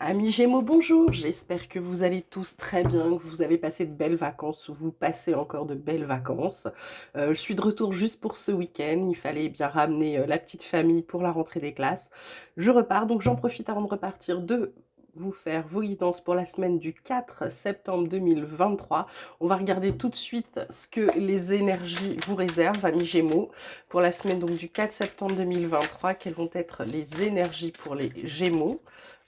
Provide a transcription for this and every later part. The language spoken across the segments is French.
Amis Gémeaux, bonjour, j'espère que vous allez tous très bien, que vous avez passé de belles vacances ou vous passez encore de belles vacances. Je suis de retour juste pour ce week-end, il fallait bien ramener la petite famille pour la rentrée des classes. Je repars, donc j'en profite avant de repartir de vous faire vos guidances pour la semaine du 4 septembre 2023. On va regarder tout de suite ce que les énergies vous réservent, amis Gémeaux, pour la semaine donc du 4 septembre 2023. Quelles vont être les énergies pour les Gémeaux?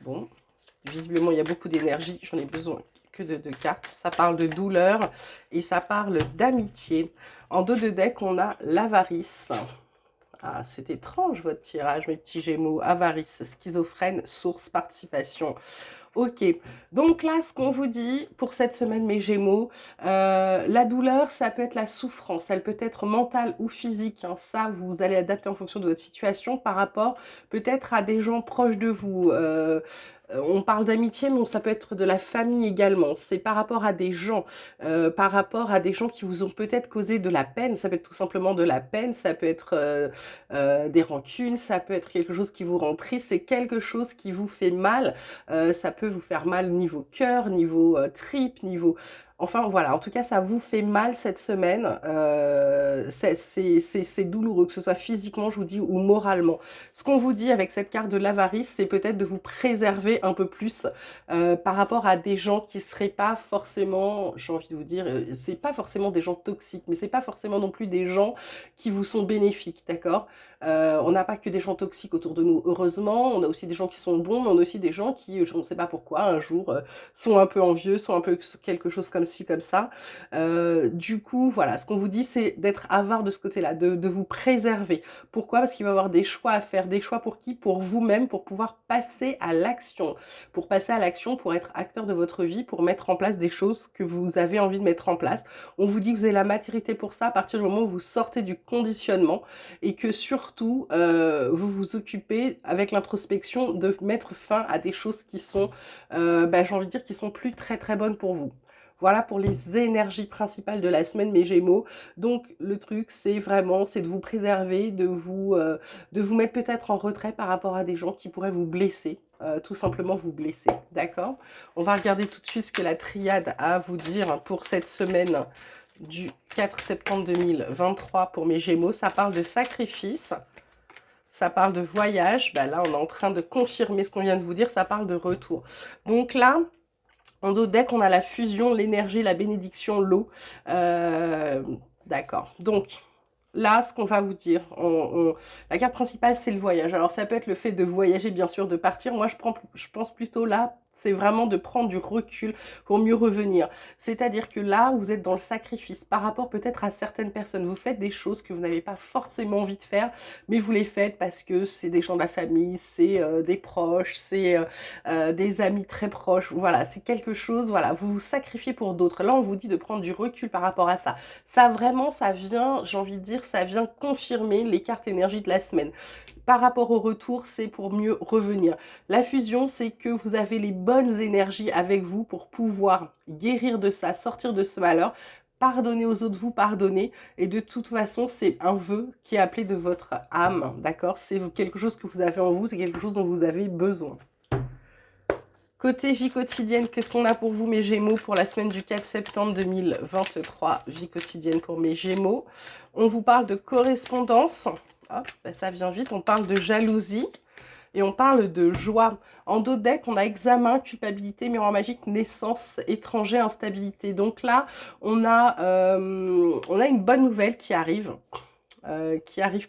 Bon. Visiblement, il y a beaucoup d'énergie. J'en ai besoin que de deux cartes. Ça parle de douleur et ça parle d'amitié. En dos de deck, on a l'avarice. Ah, c'est étrange votre tirage, mes petits Gémeaux. Avarice, schizophrène, source, participation. Ok, donc là, ce qu'on vous dit pour cette semaine, mes Gémeaux, la douleur, ça peut être la souffrance, elle peut être mentale ou physique, hein. Ça, vous allez adapter en fonction de votre situation par rapport peut-être à des gens proches de vous. On parle d'amitié, mais ça peut être de la famille également. C'est par rapport à des gens, par rapport à des gens qui vous ont peut-être causé de la peine. Ça peut être tout simplement de la peine, ça peut être des rancunes, ça peut être quelque chose qui vous rend triste, c'est quelque chose qui vous fait mal. Ça peut vous faire mal niveau cœur, niveau tripes, niveau... Enfin voilà, en tout cas ça vous fait mal cette semaine, c'est douloureux, que ce soit physiquement je vous dis ou moralement. Ce qu'on vous dit avec cette carte de l'avarice, c'est peut-être de vous préserver un peu plus par rapport à des gens qui seraient pas forcément, j'ai envie de vous dire, c'est pas forcément des gens toxiques, mais c'est pas forcément non plus des gens qui vous sont bénéfiques, d'accord? On n'a pas que des gens toxiques autour de nous, heureusement. On a aussi des gens qui sont bons, mais on a aussi des gens qui, je ne sais pas pourquoi, un jour, sont un peu envieux, sont un peu quelque chose comme ci, comme ça. Du coup, voilà, ce qu'on vous dit, c'est d'être avare de ce côté-là, de vous préserver. Pourquoi? Parce qu'il va y avoir des choix à faire. Des choix pour qui? Pour vous-même, pour pouvoir passer à l'action. Pour passer à l'action, pour être acteur de votre vie, pour mettre en place des choses que vous avez envie de mettre en place. On vous dit que vous avez la maturité pour ça à partir du moment où vous sortez du conditionnement et que surtout vous vous occupez avec l'introspection de mettre fin à des choses qui sont, j'ai envie de dire, qui sont plus très très bonnes pour vous. Voilà pour les énergies principales de la semaine, mes Gémeaux. Donc le truc, c'est vraiment, c'est de vous préserver, de vous mettre peut-être en retrait par rapport à des gens qui pourraient vous blesser. Tout simplement vous blesser, d'accord? On va regarder tout de suite ce que la triade a à vous dire pour cette semaine du 4 septembre 2023 pour mes Gémeaux. Ça parle de sacrifice, ça parle de voyage. Ben là, on est en train de confirmer ce qu'on vient de vous dire, ça parle de retour. Donc là, en dos deck, on a la fusion, l'énergie, la bénédiction, l'eau. Euh, D'accord. Donc, là, ce qu'on va vous dire, la carte principale, c'est le voyage. Alors, ça peut être le fait de voyager, bien sûr, de partir. Moi, je pense plutôt là, c'est vraiment de prendre du recul pour mieux revenir. C'est-à-dire que là, vous êtes dans le sacrifice par rapport peut-être à certaines personnes. Vous faites des choses que vous n'avez pas forcément envie de faire, mais vous les faites parce que c'est des gens de la famille, c'est des proches, c'est des amis très proches. Voilà, c'est quelque chose, voilà, vous vous sacrifiez pour d'autres. Là, on vous dit de prendre du recul par rapport à ça. Ça vraiment, ça vient, j'ai envie de dire, ça vient confirmer les cartes énergie de la semaine. Par rapport au retour, c'est pour mieux revenir. La fusion, c'est que vous avez les bonnes énergies avec vous pour pouvoir guérir de ça, sortir de ce malheur, pardonner aux autres, vous pardonner. Et de toute façon, c'est un vœu qui est appelé de votre âme, d'accord? C'est quelque chose que vous avez en vous, c'est quelque chose dont vous avez besoin. Côté vie quotidienne, qu'est-ce qu'on a pour vous, mes Gémeaux, pour la semaine du 4 septembre 2023? Vie quotidienne pour mes Gémeaux. On vous parle de correspondance. Hop, ben ça vient vite. On parle de jalousie et on parle de joie. En dos de deck, on a examen, culpabilité, miroir magique, naissance, étranger, instabilité. Donc là, on a une bonne nouvelle qui arrive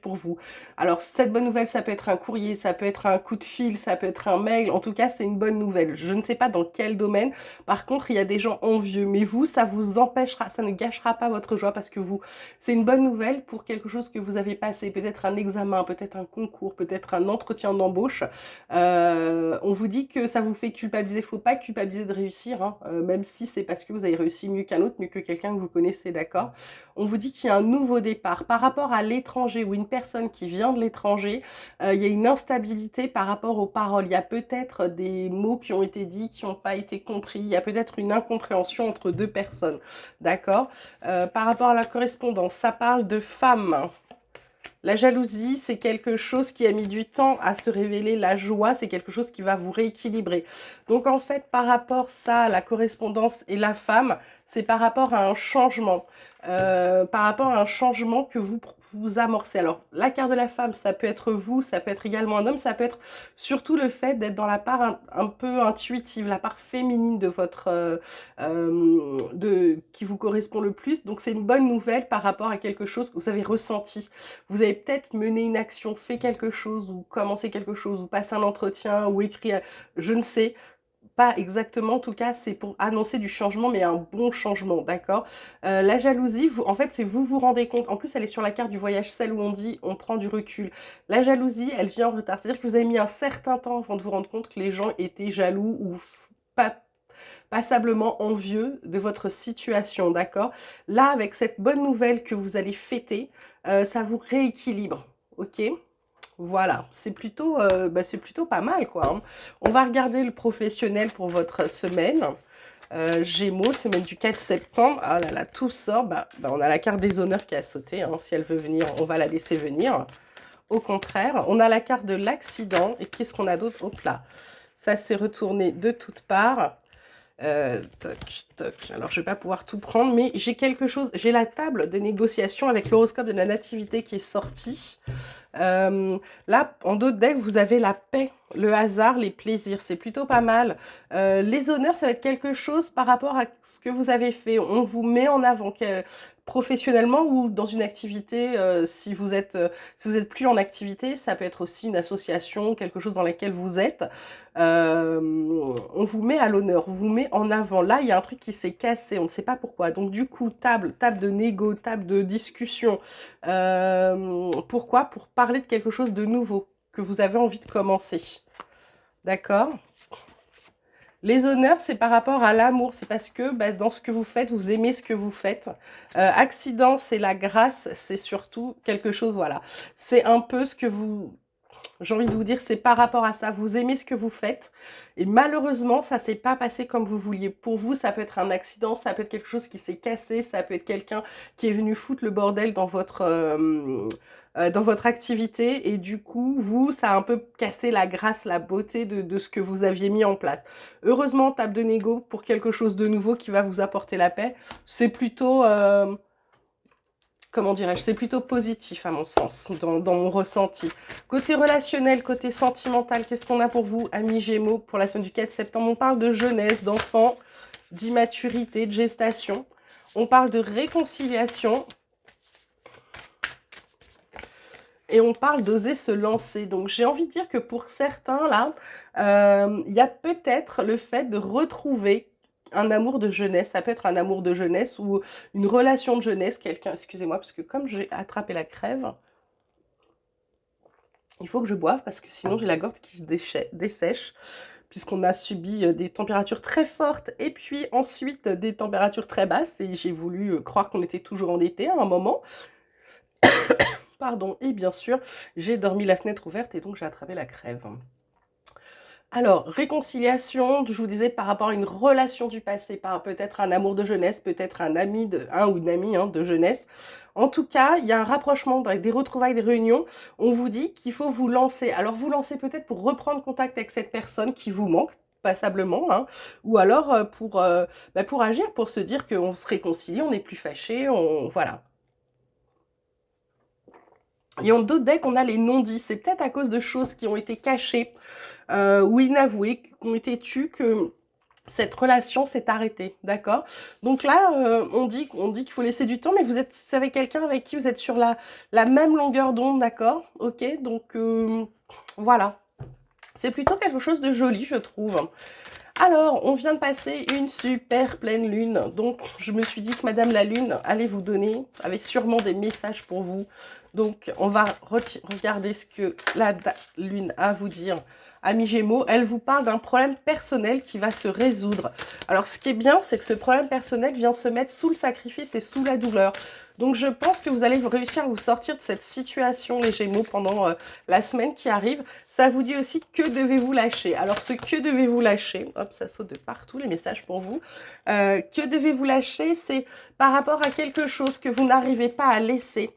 pour vous. Alors, cette bonne nouvelle, ça peut être un courrier, ça peut être un coup de fil, ça peut être un mail. En tout cas, c'est une bonne nouvelle. Je ne sais pas dans quel domaine. Par contre, il y a des gens envieux. Mais vous, ça vous empêchera, ça ne gâchera pas votre joie parce que vous, c'est une bonne nouvelle pour quelque chose que vous avez passé. Peut-être un examen, peut-être un concours, peut-être un entretien d'embauche. On vous dit que ça vous fait culpabiliser. Faut pas culpabiliser de réussir, hein, même si c'est parce que vous avez réussi mieux qu'un autre, mieux que quelqu'un que vous connaissez, d'accord? On vous dit qu'il y a un nouveau départ. Par rapport à l'étranger ou une personne qui vient de l'étranger, il y a une instabilité par rapport aux paroles. Il y a peut-être des mots qui ont été dits, qui n'ont pas été compris. Il y a peut-être une incompréhension entre deux personnes. D'accord? Par rapport à la correspondance, ça parle de femmes. La jalousie, c'est quelque chose qui a mis du temps à se révéler. La joie, c'est quelque chose qui va vous rééquilibrer. Donc en fait, par rapport à ça, la correspondance et la femme, c'est par rapport à un changement. Par rapport à un changement que vous amorcez. Alors, la carte de la femme, ça peut être vous, ça peut être également un homme, ça peut être surtout le fait d'être dans la part un peu intuitive, la part féminine de votre, qui vous correspond le plus. Donc, c'est une bonne nouvelle par rapport à quelque chose que vous avez ressenti. Vous avez peut-être mené une action, fait quelque chose, ou commencé quelque chose, ou passé un entretien, ou écrit, je ne sais. Pas exactement, en tout cas, c'est pour annoncer du changement, mais un bon changement, d'accord? La jalousie, en fait, c'est vous vous rendez compte. En plus, elle est sur la carte du voyage, celle où on dit on prend du recul. La jalousie, elle vient en retard. C'est-à-dire que vous avez mis un certain temps avant de vous rendre compte que les gens étaient jaloux ou pas passablement envieux de votre situation, d'accord? Là, avec cette bonne nouvelle que vous allez fêter, ça vous rééquilibre, ok? Voilà, c'est plutôt pas mal, quoi, hein. On va regarder le professionnel pour votre semaine. Gémeaux, semaine du 4 septembre. Ah là là, tout sort. On a la carte des honneurs qui a sauté, hein. Si elle veut venir, on va la laisser venir. Au contraire, on a la carte de l'accident. Et qu'est-ce qu'on a d'autre? Hop là, ça s'est retourné de toutes parts. Toc, toc. Alors, je vais pas pouvoir tout prendre, mais j'ai quelque chose. J'ai la table de négociation avec l'horoscope de la nativité qui est sorti. Là, en d'autres decks, vous avez la paix, le hasard, les plaisirs. C'est plutôt pas mal. Les honneurs, ça va être quelque chose par rapport à ce que vous avez fait. On vous met en avant professionnellement ou dans une activité. Si vous êtes plus en activité, ça peut être aussi une association, quelque chose dans laquelle vous êtes. On vous met à l'honneur, on vous met en avant. Là, il y a un truc qui s'est cassé, on ne sait pas pourquoi. Donc du coup, table de négo, table de discussion. Pourquoi? Pour parler de quelque chose de nouveau que vous avez envie de commencer. D'accord? Les honneurs, c'est par rapport à l'amour. C'est parce que dans ce que vous faites, vous aimez ce que vous faites. Accident, c'est la grâce. C'est surtout quelque chose, voilà. C'est un peu ce que vous... J'ai envie de vous dire, c'est par rapport à ça. Vous aimez ce que vous faites. Et malheureusement, ça s'est pas passé comme vous vouliez. Pour vous, ça peut être un accident, ça peut être quelque chose qui s'est cassé, ça peut être quelqu'un qui est venu foutre le bordel dans votre activité. Et du coup, vous, ça a un peu cassé la grâce, la beauté de ce que vous aviez mis en place. Heureusement, table de négo pour quelque chose de nouveau qui va vous apporter la paix. C'est plutôt... comment dirais-je, c'est plutôt positif à mon sens, dans mon ressenti. Côté relationnel, côté sentimental, qu'est-ce qu'on a pour vous, amis Gémeaux, pour la semaine du 4 septembre? On parle de jeunesse, d'enfants, d'immaturité, de gestation. On parle de réconciliation. Et on parle d'oser se lancer. Donc j'ai envie de dire que pour certains, là, il y a peut-être le fait de retrouver un amour de jeunesse. Ça peut être un amour de jeunesse ou une relation de jeunesse. Quelqu'un, excusez-moi, parce que comme j'ai attrapé la crève, il faut que je boive parce que sinon j'ai la gorge qui se dessèche. Puisqu'on a subi des températures très fortes et puis ensuite des températures très basses. Et j'ai voulu croire qu'on était toujours en été à un moment. Pardon, et bien sûr, j'ai dormi la fenêtre ouverte et donc j'ai attrapé la crève. Alors, réconciliation, je vous disais, par rapport à une relation du passé, par peut-être un amour de jeunesse, peut-être un ou une amie hein, de jeunesse. En tout cas, il y a un rapprochement, des retrouvailles, des réunions. On vous dit qu'il faut vous lancer. Alors, vous lancer peut-être pour reprendre contact avec cette personne qui vous manque, passablement, hein, ou alors pour agir, pour se dire qu'on se réconcilie, on n'est plus fâché, voilà. Et en d'autres decks, on a les non-dits. C'est peut-être à cause de choses qui ont été cachées ou inavouées, qui ont été tues, que cette relation s'est arrêtée, d'accord? Donc là, on dit qu'il faut laisser du temps, mais c'est avec quelqu'un avec qui vous êtes sur la même longueur d'onde, d'accord? Ok, donc voilà. C'est plutôt quelque chose de joli, je trouve. Alors, on vient de passer une super pleine lune. Donc, je me suis dit que Madame la Lune allait vous donner, avait sûrement des messages pour vous. Donc, on va regarder ce que la Lune a à vous dire. Amis Gémeaux, elle vous parle d'un problème personnel qui va se résoudre. Alors, ce qui est bien, c'est que ce problème personnel vient se mettre sous le sacrifice et sous la douleur. Donc, je pense que vous allez réussir à vous sortir de cette situation, les Gémeaux, pendant la semaine qui arrive. Ça vous dit aussi que devez-vous lâcher. Alors, ce que devez-vous lâcher, hop, ça saute de partout, les messages pour vous. Que devez-vous lâcher, c'est par rapport à quelque chose que vous n'arrivez pas à laisser.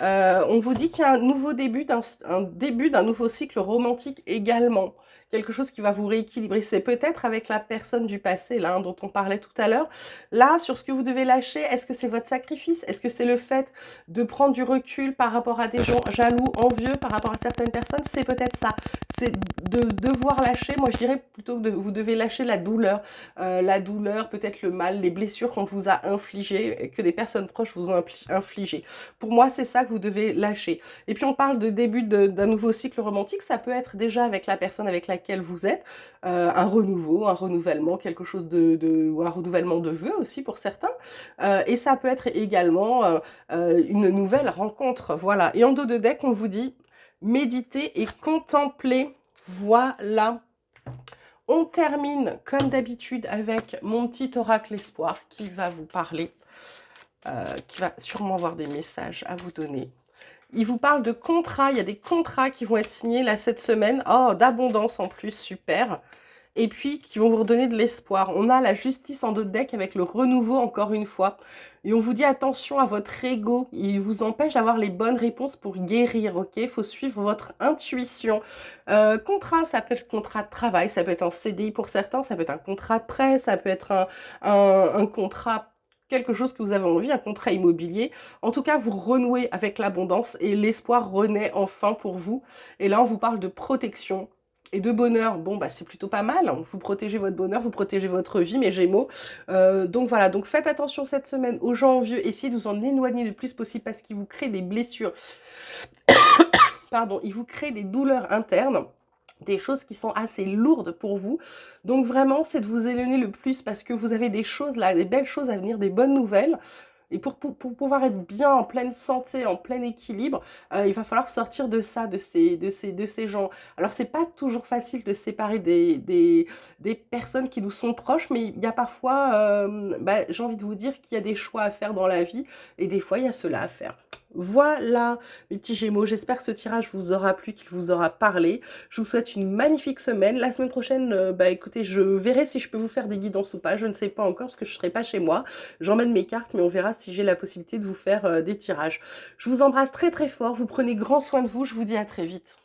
On vous dit qu'il y a un nouveau début, un début d'un nouveau cycle romantique également. Quelque chose qui va vous rééquilibrer. C'est peut-être avec la personne du passé, là, hein, dont on parlait tout à l'heure. Là, sur ce que vous devez lâcher, est-ce que c'est votre sacrifice? Est-ce que c'est le fait de prendre du recul par rapport à des gens jaloux, envieux, par rapport à certaines personnes? C'est peut-être ça. C'est de devoir lâcher. Moi, je dirais plutôt que vous devez lâcher la douleur, peut-être le mal, les blessures qu'on vous a infligées, que des personnes proches vous ont infligées. Pour moi, c'est ça que vous devez lâcher. Et puis, on parle de début d'un nouveau cycle romantique. Ça peut être déjà avec la personne avec laquelle vous êtes, un renouveau, un renouvellement, quelque chose ou un renouvellement de vœux aussi pour certains. Et ça peut être également une nouvelle rencontre. Voilà. Et en dos de deck, on vous dit méditer et contempler. Voilà. On termine comme d'habitude avec mon petit oracle espoir qui va vous parler, qui va sûrement avoir des messages à vous donner. Il vous parle de contrats, il y a des contrats qui vont être signés là cette semaine, oh d'abondance en plus, super. Et puis qui vont vous redonner de l'espoir. On a la justice en dos de deck avec le renouveau encore une fois. Et on vous dit attention à votre ego, il vous empêche d'avoir les bonnes réponses pour guérir, ok? Il faut suivre votre intuition. Contrat, ça peut être contrat de travail, ça peut être un CDI pour certains, ça peut être un contrat de prêt, ça peut être un contrat, quelque chose que vous avez envie, un contrat immobilier. En tout cas, vous renouez avec l'abondance et l'espoir renaît enfin pour vous. Et là, on vous parle de protection et de bonheur. Bon, bah c'est plutôt pas mal, hein. Vous protégez votre bonheur, vous protégez votre vie, mes Gémeaux. Donc voilà, donc faites attention cette semaine aux gens envieux. Essayez de vous en éloigner le plus possible parce qu'ils vous créent des blessures. Pardon, ils vous créent des douleurs internes, des choses qui sont assez lourdes pour vous. Donc vraiment, c'est de vous éloigner le plus parce que vous avez des choses là, des belles choses à venir, des bonnes nouvelles. Et pour pouvoir être bien en pleine santé, en plein équilibre, il va falloir sortir de ça, de ces gens. Alors, c'est pas toujours facile de se séparer des personnes qui nous sont proches, mais il y a parfois, bah, j'ai envie de vous dire qu'il y a des choix à faire dans la vie, et des fois, il y a cela à faire. Voilà, mes petits Gémeaux, j'espère que ce tirage vous aura plu, qu'il vous aura parlé. Je vous souhaite une magnifique semaine. La semaine prochaine, bah écoutez, je verrai si je peux vous faire des guidances ou pas. Je ne sais pas encore parce que je ne serai pas chez moi. J'emmène mes cartes, mais on verra si j'ai la possibilité de vous faire des tirages. Je vous embrasse très très fort. Vous prenez grand soin de vous. Je vous dis à très vite.